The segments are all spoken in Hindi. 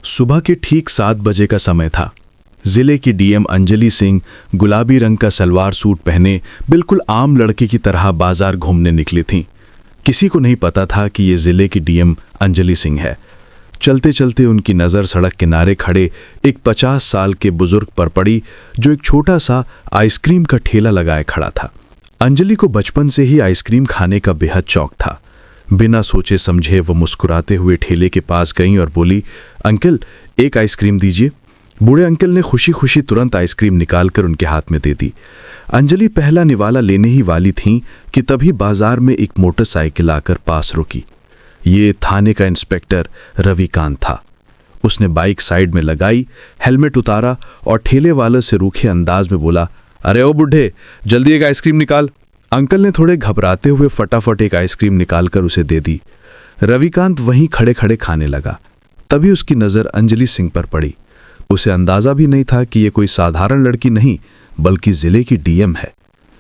सुबह के ठीक 7 बजे का समय था। जिले की डीएम अंजलि सिंह गुलाबी रंग का सलवार सूट पहने बिल्कुल आम लड़के की तरह बाजार घूमने निकली थीं। किसी को नहीं पता था कि ये जिले की डीएम अंजलि सिंह है। चलते चलते उनकी नज़र सड़क किनारे खड़े एक 50 साल के बुजुर्ग पर पड़ी, जो एक छोटा सा आइसक्रीम का ठेला लगाए खड़ा था। अंजलि को बचपन से ही आइसक्रीम खाने का बेहद शौक था। बिना सोचे समझे वो मुस्कुराते हुए ठेले के पास गईं और बोली, अंकल एक आइसक्रीम दीजिए। बूढ़े अंकल ने खुशी खुशी तुरंत आइसक्रीम निकालकर उनके हाथ में दे दी। अंजलि पहला निवाला लेने ही वाली थीं कि तभी बाजार में एक मोटरसाइकिल आकर पास रुकी। ये थाने का इंस्पेक्टर रविकांत था। उसने बाइक साइड में लगाई, हेलमेट उतारा और ठेले वाले से रूखे अंदाज में बोला, अरे ओ बुढ़े, जल्दी एक आइसक्रीम निकाल। अंकल ने थोड़े घबराते हुए फटाफट एक आइसक्रीम निकालकर उसे दे दी। रविकांत वहीं खड़े खड़े खाने लगा। तभी उसकी नज़र अंजलि सिंह पर पड़ी। उसे अंदाजा भी नहीं था कि ये कोई साधारण लड़की नहीं बल्कि जिले की डीएम है।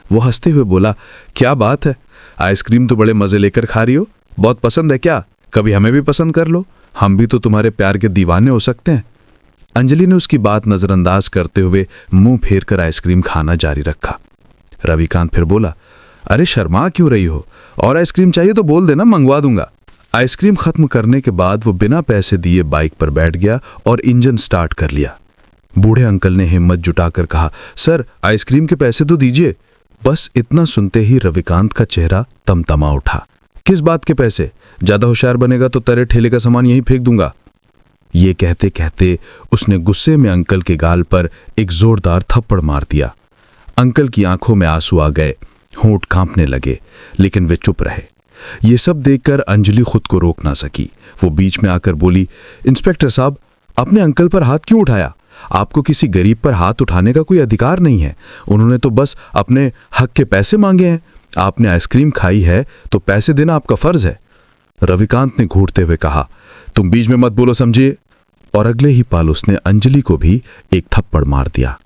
वो हंसते हुए बोला, क्या बात है, आइसक्रीम तो बड़े मजे लेकर खा रही हो। बहुत पसंद है क्या? कभी हमें भी पसंद कर लो, हम भी तो तुम्हारे प्यार के दीवाने हो सकते हैं। अंजलि ने उसकी बात नजरअंदाज करते हुए मुंह फेर कर आइसक्रीम खाना जारी रखा। रविकांत फिर बोला, अरे शर्मा क्यों रही हो? और आइसक्रीम चाहिए तो बोल देना, मंगवा दूंगा। आइसक्रीम खत्म करने के बाद वो बिना पैसे दिए बाइक पर बैठ गया और इंजन स्टार्ट कर लिया। बूढ़े अंकल ने हिम्मत जुटाकर कहा, सर आइसक्रीम के पैसे तो दीजिए। बस इतना सुनते ही रविकांत का चेहरा तमतमा उठा। किस बात के पैसे? ज्यादा होशियार बनेगा तो तेरे ठेले का सामान यहीं फेंक दूंगा। ये कहते कहते उसने गुस्से में अंकल के गाल पर एक जोरदार थप्पड़ मार दिया। अंकल की आंखों में आंसू आ गए, होंठ कांपने लगे, लेकिन वे चुप रहे। ये सब देखकर अंजलि खुद को रोक ना सकी। वो बीच में आकर बोली, इंस्पेक्टर साहब, अपने अंकल पर हाथ क्यों उठाया? आपको किसी गरीब पर हाथ उठाने का कोई अधिकार नहीं है। उन्होंने तो बस अपने हक के पैसे मांगे हैं। आपने आइसक्रीम खाई है तो पैसे देना आपका फर्ज है। रविकांत ने घूरते हुए कहा, तुम बीच में मत बोलो समझिए। और अगले ही पल उसने अंजलि को भी एक थप्पड़ मार दिया।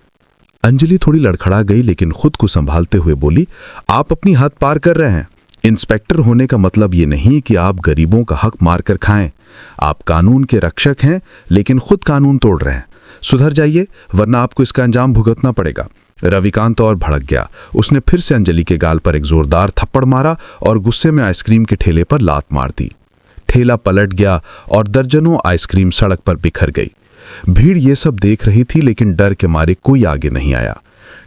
अंजलि थोड़ी लड़खड़ा गई, लेकिन खुद को संभालते हुए बोली, आप अपनी हद पार कर रहे हैं। इंस्पेक्टर होने का मतलब ये नहीं कि आप गरीबों का हक मारकर खाएं। आप कानून के रक्षक हैं, लेकिन खुद कानून तोड़ रहे हैं। सुधर जाइए, वरना आपको इसका अंजाम भुगतना पड़ेगा। रविकांत और भड़क गया। उसने फिर से अंजलि के गाल पर एक जोरदार थप्पड़ मारा और गुस्से में आइसक्रीम के ठेले पर लात मार दी। ठेला पलट गया और दर्जनों आइसक्रीम सड़क पर बिखर गई। भीड़ ये सब देख रही थी, लेकिन डर के मारे कोई आगे नहीं आया।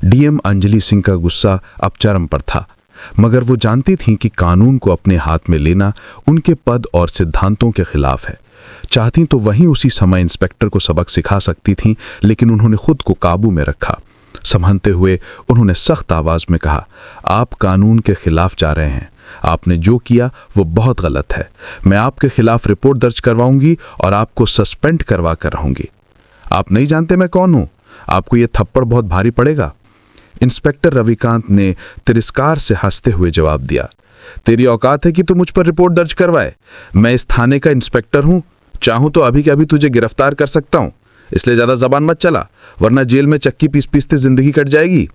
डीएम अंजलि सिंह का गुस्सा अब चरम पर था, मगर वो जानती थीं कि कानून को अपने हाथ में लेना उनके पद और सिद्धांतों के खिलाफ है। चाहती तो वहीं उसी समय इंस्पेक्टर को सबक सिखा सकती थीं, लेकिन उन्होंने खुद को काबू में रखा। संभलते हुए उन्होंने सख्त आवाज में कहा, आप कानून के खिलाफ जा रहे हैं। आपने जो किया वो बहुत गलत है। मैं आपके खिलाफ रिपोर्ट दर्ज करवाऊंगी और आपको सस्पेंड करवा कर रहूंगी। आप नहीं जानते मैं कौन हूं? आपको यह थप्पड़ बहुत भारी पड़ेगा। इंस्पेक्टर रविकांत ने तिरस्कार से हंसते हुए जवाब दिया, तेरी औकात है कि तू मुझ पर रिपोर्ट दर्ज करवाए? मैं इस थाने का इंस्पेक्टर हूं। चाहूं तो अभी के अभी तुझे गिरफ्तार कर सकता हूं, इसलिए ज्यादा जबान मत चला, वरना जेल में चक्की पीस पीसते जिंदगी कट जाएगी।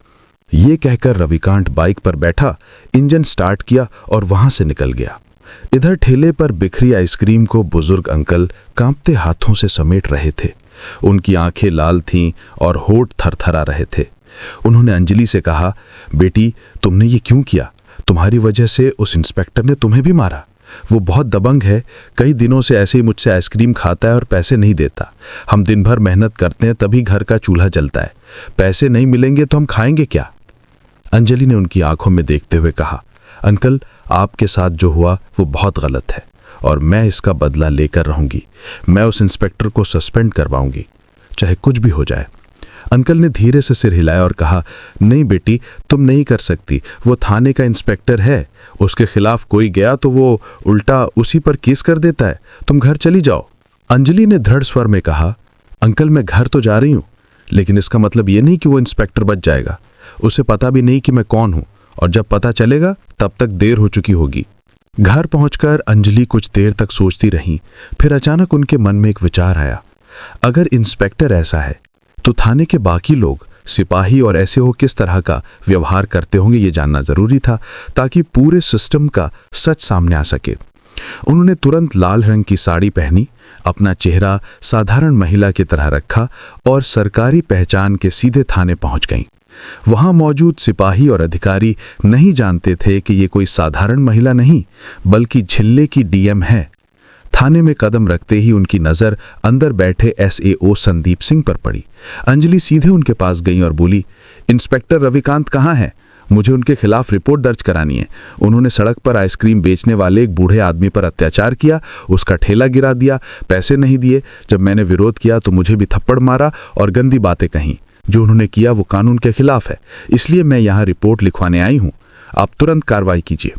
ये कहकर रविकांत बाइक पर बैठा, इंजन स्टार्ट किया और वहां से निकल गया। इधर ठेले पर बिखरी आइसक्रीम को बुजुर्ग अंकल कांपते हाथों से समेट रहे थे। उनकी आंखें लाल थीं और होठ थरथरा रहे थे। उन्होंने अंजलि से कहा, बेटी तुमने ये क्यों किया? तुम्हारी वजह से उस इंस्पेक्टर ने तुम्हें भी मारा। वो बहुत दबंग है, कई दिनों से ऐसे ही मुझसे आइसक्रीम खाता है और पैसे नहीं देता। हम दिन भर मेहनत करते हैं तभी घर का चूल्हा जलता है। पैसे नहीं मिलेंगे तो हम खाएंगे क्या? अंजलि ने उनकी आंखों में देखते हुए कहा, अंकल आपके साथ जो हुआ वो बहुत गलत है और मैं इसका बदला लेकर रहूंगी। मैं उस इंस्पेक्टर को सस्पेंड करवाऊंगी, चाहे कुछ भी हो जाए। अंकल ने धीरे से सिर हिलाया और कहा, नहीं बेटी, तुम नहीं कर सकती। वो थाने का इंस्पेक्टर है, उसके खिलाफ कोई गया तो वो उल्टा उसी पर केस कर देता है। तुम घर चली जाओ। अंजलि ने दृढ़ स्वर में कहा, अंकल मैं घर तो जा रही हूं, लेकिन इसका मतलब ये नहीं कि वो इंस्पेक्टर बच जाएगा। उसे पता भी नहीं कि मैं कौन हूं, और जब पता चलेगा तब तक देर हो चुकी होगी। घर पहुंचकर अंजलि कुछ देर तक सोचती रही। फिर अचानक उनके मन में एक विचार आया, अगर इंस्पेक्टर ऐसा है तो थाने के बाकी लोग, सिपाही और ऐसे हो किस तरह का व्यवहार करते होंगे ये जानना जरूरी था, ताकि पूरे सिस्टम का सच सामने आ सके। उन्होंने तुरंत लाल रंग की साड़ी पहनी, अपना चेहरा साधारण महिला की तरह रखा और सरकारी पहचान के सीधे थाने पहुंच गईं। वहां मौजूद सिपाही और अधिकारी नहीं जानते थे कि ये कोई साधारण महिला नहीं, बल्कि झिल्ले की डीएम है। थाने में कदम रखते ही उनकी नज़र अंदर बैठे एसएओ संदीप सिंह पर पड़ी। अंजलि सीधे उनके पास गई और बोली, इंस्पेक्टर रविकांत कहाँ हैं? मुझे उनके खिलाफ रिपोर्ट दर्ज करानी है। उन्होंने सड़क पर आइसक्रीम बेचने वाले एक बूढ़े आदमी पर अत्याचार किया, उसका ठेला गिरा दिया, पैसे नहीं दिए। जब मैंने विरोध किया तो मुझे भी थप्पड़ मारा और गंदी बातें कहीं। जो उन्होंने किया वो कानून के खिलाफ है, इसलिए मैं यहाँ रिपोर्ट लिखवाने आई हूँ। आप तुरंत कार्रवाई कीजिए।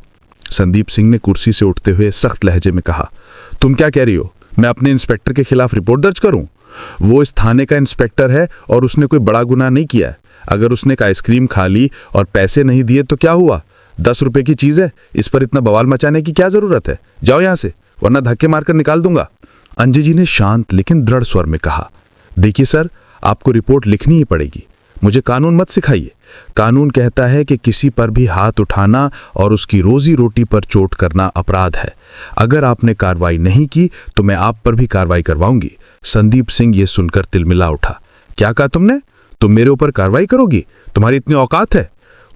संदीप सिंह ने कुर्सी से उठते हुए सख्त लहजे में कहा, तुम क्या कह रही हो? मैं अपने इंस्पेक्टर के खिलाफ रिपोर्ट दर्ज करूं? वो इस थाने का इंस्पेक्टर है और उसने कोई बड़ा गुनाह नहीं किया है। अगर उसने एक आइसक्रीम खा ली और पैसे नहीं दिए तो क्या हुआ? 10 रुपए की चीज है, इस पर इतना बवाल मचाने की क्या जरूरत है? जाओ यहां से, वरना धक्के मारकर निकाल दूंगा। अंजलि जी ने शांत लेकिन दृढ़ स्वर में कहा, देखिए सर, आपको रिपोर्ट लिखनी ही पड़ेगी। मुझे कानून मत सिखाइए। कानून कहता है कि किसी पर भी हाथ उठाना और उसकी रोजी रोटी पर चोट करना अपराध है। अगर आपने कार्रवाई नहीं की तो मैं आप पर भी कार्रवाई करवाऊंगी। संदीप सिंह ये सुनकर तिलमिला उठा। क्या कहा तुमने? तुम मेरे ऊपर कार्रवाई करोगी? तुम्हारी इतनी औकात है?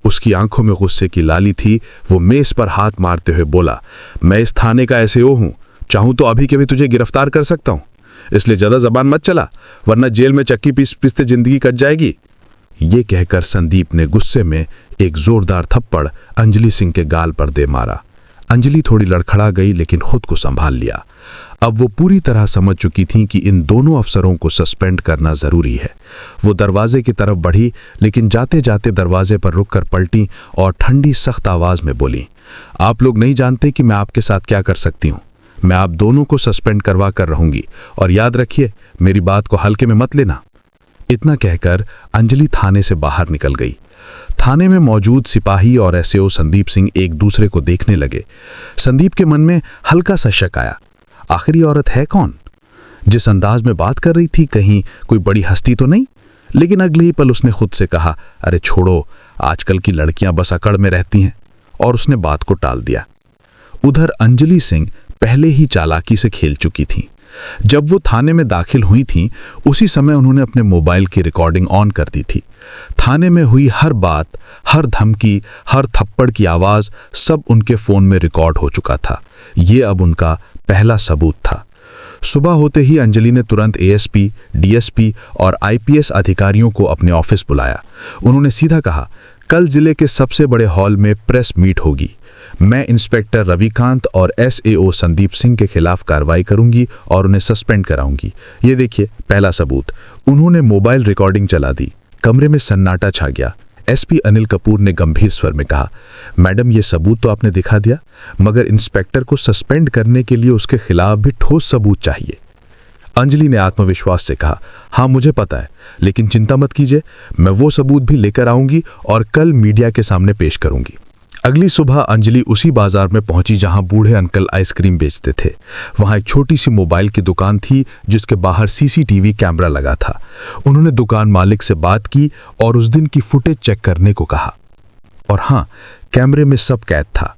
उसकी आंखों में गुस्से की लाली थी। वो मेज पर हाथ मारते हुए बोला, मैं इस थाने का एसएओ हूं। चाहूं तो अभी के भी तुझे गिरफ्तार कर सकता हूं, इसलिए ज्यादा जबान मत चला, वरना जेल में चक्की पीसते जिंदगी कट जाएगी। ये कहकर संदीप ने गुस्से में एक जोरदार थप्पड़ अंजलि सिंह के गाल पर दे मारा। अंजलि थोड़ी लड़खड़ा गई लेकिन खुद को संभाल लिया। अब वो पूरी तरह समझ चुकी थी कि इन दोनों अफसरों को सस्पेंड करना जरूरी है। वो दरवाजे की तरफ बढ़ी, लेकिन जाते जाते दरवाजे पर रुककर पलटी और ठंडी सख्त आवाज में बोली, आप लोग नहीं जानते कि मैं आपके साथ क्या कर सकती हूँ। मैं आप दोनों को सस्पेंड करवा कर रहूंगी, और याद रखिए, मेरी बात को हल्के में मत लेना। इतना कहकर अंजलि थाने से बाहर निकल गई। थाने में मौजूद सिपाही और एसएओ संदीप सिंह एक दूसरे को देखने लगे। संदीप के मन में हल्का सा शक आया, आखिर ये औरत है कौन? जिस अंदाज में बात कर रही थी, कहीं कोई बड़ी हस्ती तो नहीं? लेकिन अगले ही पल उसने खुद से कहा, अरे छोड़ो, आजकल की लड़कियां बस अकड़ में रहती हैं, और उसने बात को टाल दिया। उधर अंजलि सिंह पहले ही चालाकी से खेल चुकी थी। जब वो थाने में दाखिल हुई थीं, उसी समय उन्होंने अपने मोबाइल की रिकॉर्डिंग ऑन कर दी थी। थाने में हुई हर बात, हर धमकी, हर थप्पड़ की आवाज सब उनके फोन में रिकॉर्ड हो चुका था। ये अब उनका पहला सबूत था। सुबह होते ही अंजलि ने तुरंत एएसपी, डीएसपी और आईपीएस अधिकारियों को अपने ऑफिस बुलाया। उन्होंने सीधा कहा, कल जिले के सबसे बड़े हॉल में प्रेस मीट होगी। मैं इंस्पेक्टर रविकांत और एसएओ संदीप सिंह के खिलाफ कार्रवाई करूंगी और उन्हें सस्पेंड कराऊंगी। ये देखिए पहला सबूत। उन्होंने मोबाइल रिकॉर्डिंग चला दी। कमरे में सन्नाटा छा गया। एसपी अनिल कपूर ने गंभीर स्वर में कहा, मैडम, ये सबूत तो आपने दिखा दिया, मगर इंस्पेक्टर को सस्पेंड करने के लिए उसके खिलाफ भी ठोस सबूत चाहिए। अंजलि ने आत्मविश्वास से कहा, हाँ मुझे पता है, लेकिन चिंता मत कीजिए, मैं वो सबूत भी लेकर आऊंगी और कल मीडिया के सामने पेश करूंगी। अगली सुबह अंजलि उसी बाजार में पहुंची जहां बूढ़े अंकल आइसक्रीम बेचते थे। वहां एक छोटी सी मोबाइल की दुकान थी जिसके बाहर सीसीटीवी कैमरा लगा था। उन्होंने दुकान मालिक से बात की और उस दिन की फुटेज चेक करने को कहा। और हाँ, कैमरे में सब कैद था।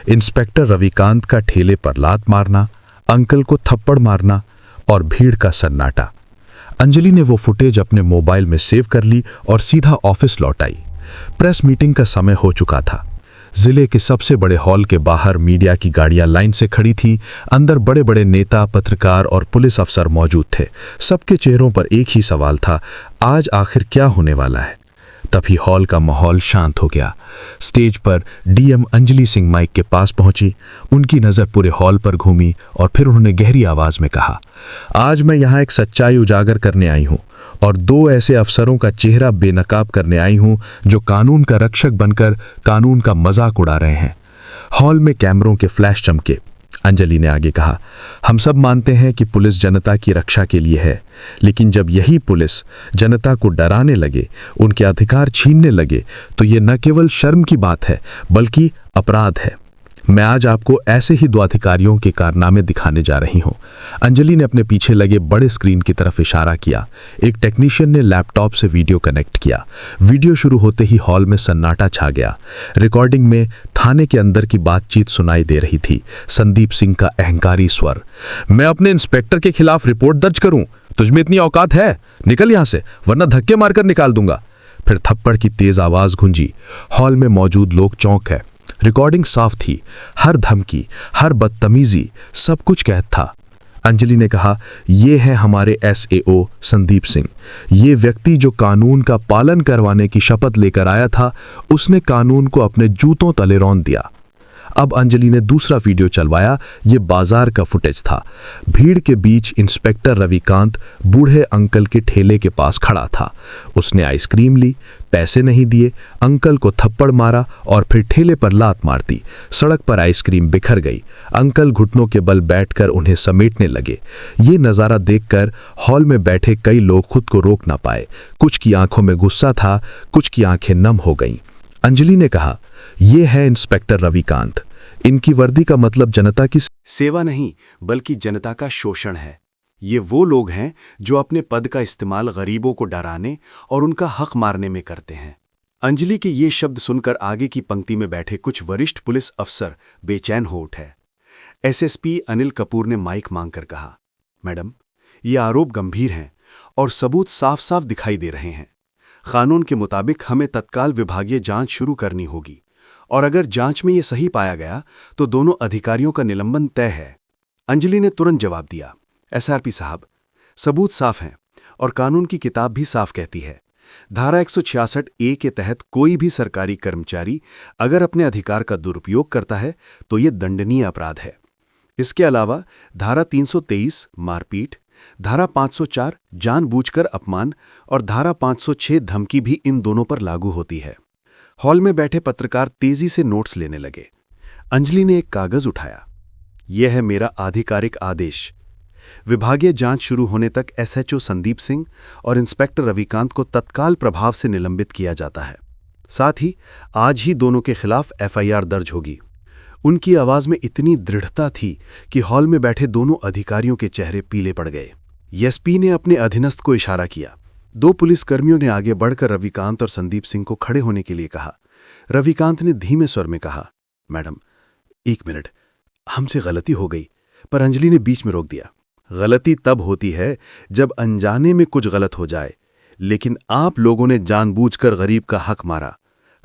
इंस्पेक्टर रविकांत का ठेले पर लात मारना, अंकल को थप्पड़ मारना और भीड़ का सन्नाटा। अंजलि ने वो फुटेज अपने मोबाइल में सेव कर ली और सीधा ऑफिस लौट आई। प्रेस मीटिंग का समय हो चुका था। जिले के सबसे बड़े हॉल के बाहर मीडिया की गाड़ियां लाइन से खड़ी थीं। अंदर बड़े बड़े नेता, पत्रकार और पुलिस अफसर मौजूद थे। सबके चेहरों पर एक ही सवाल था, आज आखिर क्या होने वाला है? तभी हॉल का माहौल शांत हो गया। स्टेज पर डीएम अंजलि सिंह माइक के पास पहुंची। उनकी नजर पूरे हॉल पर घूमी और फिर उन्होंने गहरी आवाज में कहा, आज मैं यहाँ एक सच्चाई उजागर करने आई हूँ और 2 ऐसे अफसरों का चेहरा बेनकाब करने आई हूँ जो कानून का रक्षक बनकर कानून का मजाक उड़ा रहे हैं। हॉल में कैमरों के फ्लैश चमके। अंजलि ने आगे कहा, हम सब मानते हैं कि पुलिस जनता की रक्षा के लिए है, लेकिन जब यही पुलिस जनता को डराने लगे, उनके अधिकार छीनने लगे, तो ये न केवल शर्म की बात है बल्कि अपराध है। मैं आज आपको ऐसे ही दो अधिकारियों के कारनामे दिखाने जा रही हूं। अंजलि ने अपने पीछे लगे बड़े स्क्रीन की तरफ इशारा किया। एक टेक्नीशियन ने लैपटॉप से वीडियो कनेक्ट किया। वीडियो शुरू होते ही हॉल में सन्नाटा छा गया। रिकॉर्डिंग में थाने के अंदर की बातचीत सुनाई दे रही थी। संदीप सिंह का अहंकारी स्वर, मैं अपने इंस्पेक्टर के खिलाफ रिपोर्ट दर्ज करूं? तुझमें इतनी औकात है? निकल यहां से, वरना धक्के मारकर निकाल दूंगा। फिर थप्पड़ की तेज आवाज गूंजी। हॉल में मौजूद लोग चौंक गए। रिकॉर्डिंग साफ थी। हर धमकी, हर बदतमीजी, सब कुछ कैद था। अंजलि ने कहा, यह है हमारे एसएओ संदीप सिंह। ये व्यक्ति जो कानून का पालन करवाने की शपथ लेकर आया था, उसने कानून को अपने जूतों तले रौंद दिया। अब अंजलि ने दूसरा वीडियो चलवाया। ये बाजार का फुटेज था। भीड़ के बीच इंस्पेक्टर रविकांत बूढ़े अंकल के ठेले के पास खड़ा था। उसने आइसक्रीम ली, पैसे नहीं दिए, अंकल को थप्पड़ मारा और फिर ठेले पर लात मार दी। सड़क पर आइसक्रीम बिखर गई। अंकल घुटनों के बल बैठकर उन्हें समेटने लगे। ये नज़ारा देखकर हॉल में बैठे कई लोग खुद को रोक ना पाए। कुछ की आंखों में गुस्सा था, कुछ की आंखें नम हो गईं। अंजलि ने कहा, यह है इंस्पेक्टर रविकांत। इनकी वर्दी का मतलब जनता की सेवा नहीं, बल्कि जनता का शोषण है। ये वो लोग हैं जो अपने पद का इस्तेमाल गरीबों को डराने और उनका हक मारने में करते हैं। अंजलि के ये शब्द सुनकर आगे की पंक्ति में बैठे कुछ वरिष्ठ पुलिस अफसर बेचैन हो उठे। एसएसपी अनिल कपूर ने माइक मांगकर कहा, मैडम, ये आरोप गंभीर हैं और सबूत साफ साफ दिखाई दे रहे हैं। कानून के मुताबिक हमें तत्काल विभागीय जांच शुरू करनी होगी और अगर जांच में ये सही पाया गया तो दोनों अधिकारियों का निलंबन तय है। अंजलि ने तुरंत जवाब दिया, एसआरपी साहब, सबूत साफ हैं और कानून की किताब भी साफ कहती है। धारा 166A के तहत कोई भी सरकारी कर्मचारी अगर अपने अधिकार का दुरुपयोग करता है तो ये दंडनीय अपराध है। इसके अलावा धारा 323 मारपीट, धारा 504 जानबूझकर अपमान और धारा 506 धमकी भी इन दोनों पर लागू होती है। हॉल में बैठे पत्रकार तेजी से नोट्स लेने लगे। अंजलि ने एक कागज उठाया। यह है मेरा आधिकारिक आदेश। विभागीय जांच शुरू होने तक एसएचओ संदीप सिंह और इंस्पेक्टर रविकांत को तत्काल प्रभाव से निलंबित किया जाता है। साथ ही आज ही दोनों के खिलाफ एफआईआर दर्ज होगी। उनकी आवाज में इतनी दृढ़ता थी कि हॉल में बैठे दोनों अधिकारियों के चेहरे पीले पड़ गए। एसपी ने अपने अधीनस्थ को इशारा किया। दो पुलिसकर्मियों ने आगे बढ़कर रविकांत और संदीप सिंह को खड़े होने के लिए कहा। रविकांत ने धीमे स्वर में कहा, मैडम, 1 मिनट, हमसे गलती हो गई। पर अंजलि ने बीच में रोक दिया। गलती तब होती है जब अनजाने में कुछ गलत हो जाए, लेकिन आप लोगों ने जानबूझकर गरीब का हक मारा,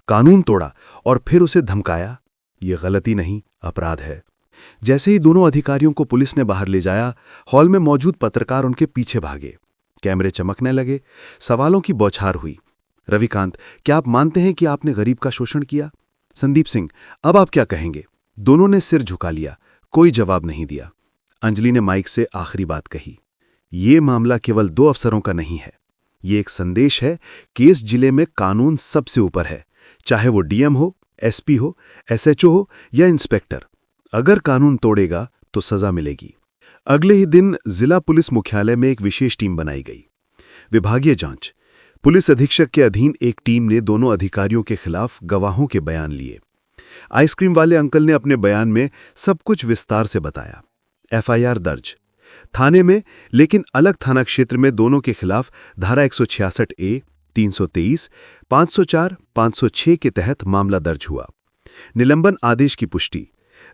कानून तोड़ा और फिर उसे धमकाया। ये गलती नहीं, अपराध है। जैसे ही दोनों अधिकारियों को पुलिस ने बाहर ले जाया, हॉल में मौजूद पत्रकार उनके पीछे भागे। कैमरे चमकने लगे। सवालों की बौछार हुई। रविकांत, क्या आप मानते हैं कि आपने गरीब का शोषण किया? संदीप सिंह, अब आप क्या कहेंगे? दोनों ने सिर झुका लिया, कोई जवाब नहीं दिया। अंजलि ने माइक से आखिरी बात कही, ये मामला केवल 2 अफसरों का नहीं है। ये एक संदेश है कि इस जिले में कानून सबसे ऊपर है, चाहे वो डीएम हो, एसपी हो, एसएचओ हो या इंस्पेक्टर। अगर कानून तोड़ेगा तो सजा मिलेगी। अगले ही दिन जिला पुलिस मुख्यालय में एक विशेष टीम बनाई गई। विभागीय जांच। पुलिस अधीक्षक के अधीन एक टीम ने दोनों अधिकारियों के खिलाफ गवाहों के बयान लिए। आइसक्रीम वाले अंकल ने अपने बयान में सब कुछ विस्तार से बताया। एफआईआर दर्ज थाने में, लेकिन अलग थाना क्षेत्र में दोनों के खिलाफ धारा 166A, 323, 504, 506 के तहत मामला दर्ज हुआ। निलंबन आदेश की पुष्टि।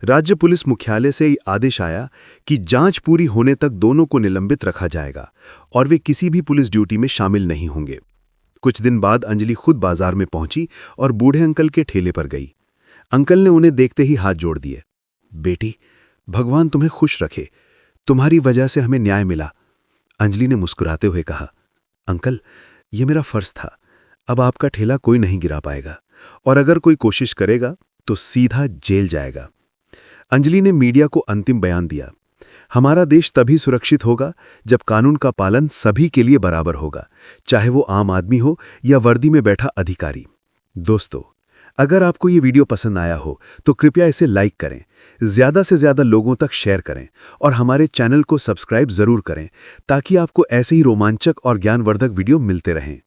राज्य पुलिस मुख्यालय से आदेश आया कि जांच पूरी होने तक दोनों को निलंबित रखा जाएगा और वे किसी भी पुलिस ड्यूटी में शामिल नहीं होंगे। कुछ दिन बाद अंजलि खुद बाजार में पहुंची और बूढ़े अंकल के ठेले पर गई। अंकल ने उन्हें देखते ही हाथ जोड़ दिए। बेटी, भगवान तुम्हें खुश रखे, तुम्हारी वजह से हमें न्याय मिला। अंजलि ने मुस्कुराते हुए कहा, अंकल, ये मेरा फर्ज था। अब आपका ठेला कोई नहीं गिरा पाएगा और अगर कोई कोशिश करेगा तो सीधा जेल जाएगा। अंजलि ने मीडिया को अंतिम बयान दिया। हमारा देश तभी सुरक्षित होगा जब कानून का पालन सभी के लिए बराबर होगा, चाहे वो आम आदमी हो या वर्दी में बैठा अधिकारी। दोस्तों, अगर आपको ये वीडियो पसंद आया हो तो कृपया इसे लाइक करें, ज़्यादा से ज़्यादा लोगों तक शेयर करें और हमारे चैनल को सब्सक्राइब ज़रूर करें ताकि आपको ऐसे ही रोमांचक और ज्ञानवर्धक वीडियो मिलते रहें।